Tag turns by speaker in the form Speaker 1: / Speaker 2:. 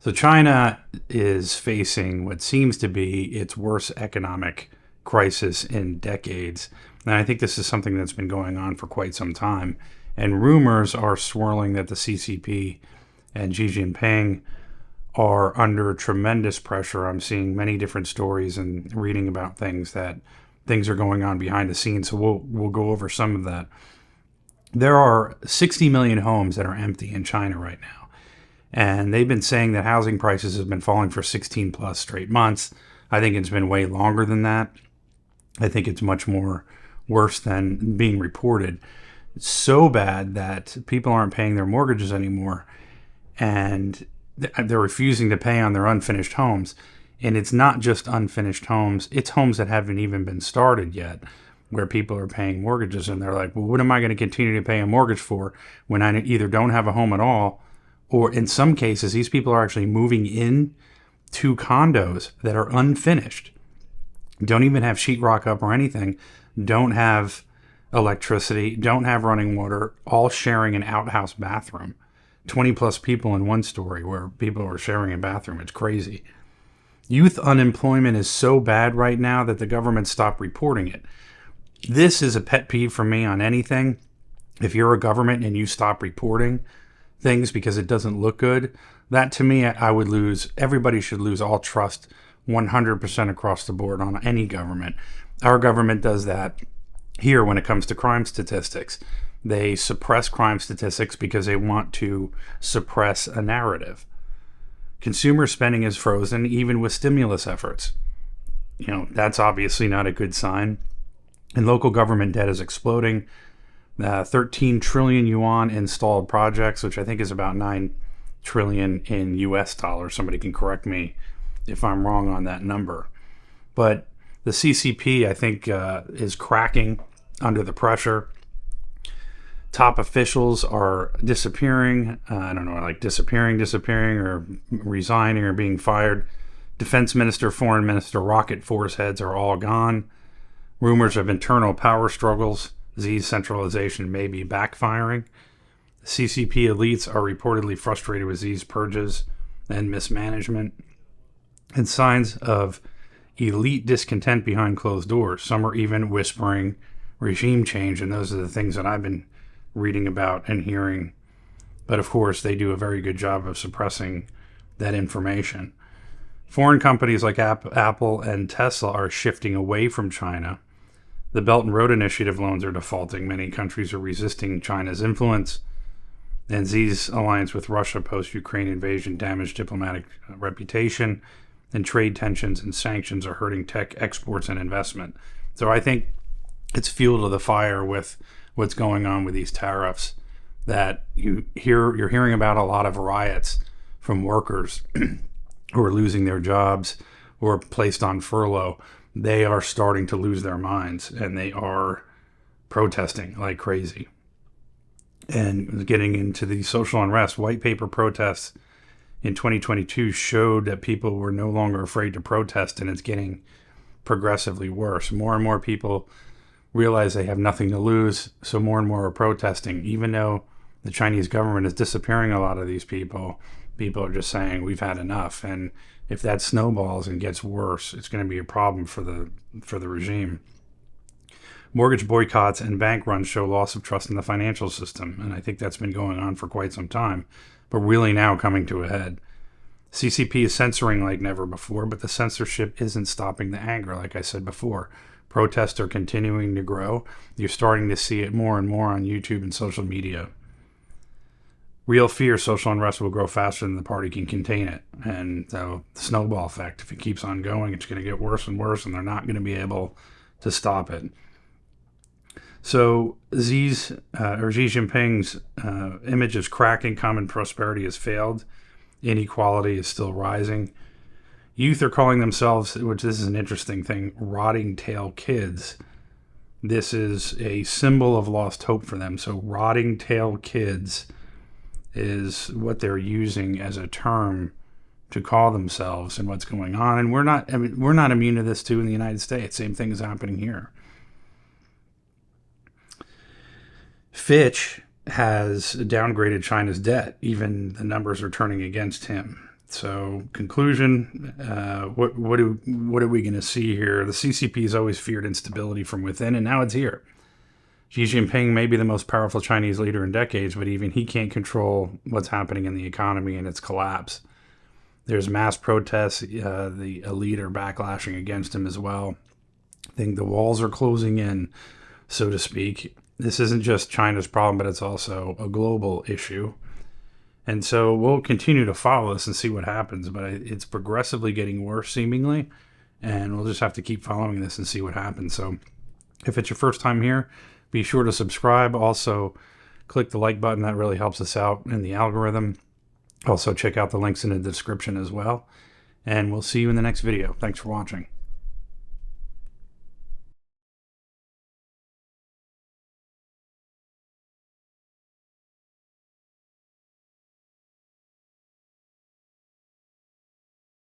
Speaker 1: So China is facing what seems to be its worst economic crisis in decades. And I think this is something that's been going on for quite some time. And rumors are swirling that the CCP and Xi Jinping are under tremendous pressure. I'm seeing many different stories and reading about things are going on behind the scenes. So we'll go over some of that. There are 60 million homes that are empty in China right now. And they've been saying that housing prices have been falling for 16 plus straight months. I think it's been way longer than that. I think it's much more worse than being reported. It's so bad that people aren't paying their mortgages anymore, and they're refusing to pay on their unfinished homes. And it's not just unfinished homes, it's homes that haven't even been started yet, where people are paying mortgages, and they're like, well, what am I going to continue to pay a mortgage for when I either don't have a home at all, or in some cases, these people are actually moving in to condos that are unfinished, don't even have sheetrock up or anything, don't have electricity, don't have running water, all sharing an outhouse bathroom. 20 plus people in one story where people are sharing a bathroom. It's crazy. Youth unemployment is so bad right now that the government stopped reporting it. This is a pet peeve for me on anything. If you're a government and you stop reporting things because it doesn't look good, that to me, everybody should lose all trust 100% across the board on any government. Our government does that here when it comes to crime statistics. They suppress crime statistics because they want to suppress a narrative. Consumer spending is frozen even with stimulus efforts. That's obviously not a good sign. And local government debt is exploding. 13 trillion yuan installed projects, which I think is about 9 trillion in US dollars. Somebody can correct me if I'm wrong on that number. But the CCP, I think, is cracking under the pressure. Top officials are disappearing. I don't know, like disappearing, or resigning or being fired. Defense minister, foreign minister, rocket force heads are all gone. Rumors of internal power struggles. Xi's centralization may be backfiring. CCP elites are reportedly frustrated with Xi's purges and mismanagement. And signs of elite discontent behind closed doors. Some are even whispering regime change, and those are the things that I've been reading about and hearing. But of course, they do a very good job of suppressing that information. Foreign companies like Apple and Tesla are shifting away from China. The Belt and Road Initiative loans are defaulting. Many countries are resisting China's influence. And Xi's alliance with Russia post-Ukraine invasion damaged diplomatic reputation, and trade tensions and sanctions are hurting tech exports and investment. So I think it's fuel to the fire with what's going on with these tariffs, that you're hearing about a lot of riots from workers who are losing their jobs or placed on furlough. They are starting to lose their minds, and they are protesting like crazy. And getting into the social unrest, white paper protests in 2022 showed that people were no longer afraid to protest, and it's getting progressively worse. More and more people realize they have nothing to lose, so more and more are protesting. Even though the Chinese government is disappearing a lot of these people are just saying, we've had enough. And if that snowballs and gets worse, it's going to be a problem for the regime. Mortgage boycotts and bank runs show loss of trust in the financial system, and I think that's been going on for quite some time, but really now coming to a head. CCP is censoring like never before, but the censorship isn't stopping the anger, like I said before. Protests are continuing to grow. You're starting to see it more and more on YouTube and social media. Real fear social unrest will grow faster than the party can contain it. And so the snowball effect, if it keeps on going, it's going to get worse and worse, and they're not going to be able to stop it. So Xi Jinping's image is cracking. Common prosperity has failed. Inequality is still rising. Youth are calling themselves, which this is an interesting thing, rotting tail kids. This is a symbol of lost hope for them. So rotting tail kids is what they're using as a term to call themselves and what's going on. And we're not immune to this too in the United States. Same thing is happening here. Fitch has downgraded China's debt. Even the numbers are turning against him. So, conclusion, what are we going to see here? The CCP has always feared instability from within, and now it's here. Xi Jinping may be the most powerful Chinese leader in decades, but even he can't control what's happening in the economy and its collapse. There's mass protests. The elite are backlashing against him as well. I think the walls are closing in, so to speak. This isn't just China's problem, but it's also a global issue. And so we'll continue to follow this and see what happens, but it's progressively getting worse, seemingly, and we'll just have to keep following this and see what happens. So if it's your first time here, be sure to subscribe. Also, click the like button. That really helps us out in the algorithm. Also, check out the links in the description as well. And we'll see you in the next video. Thanks for watching.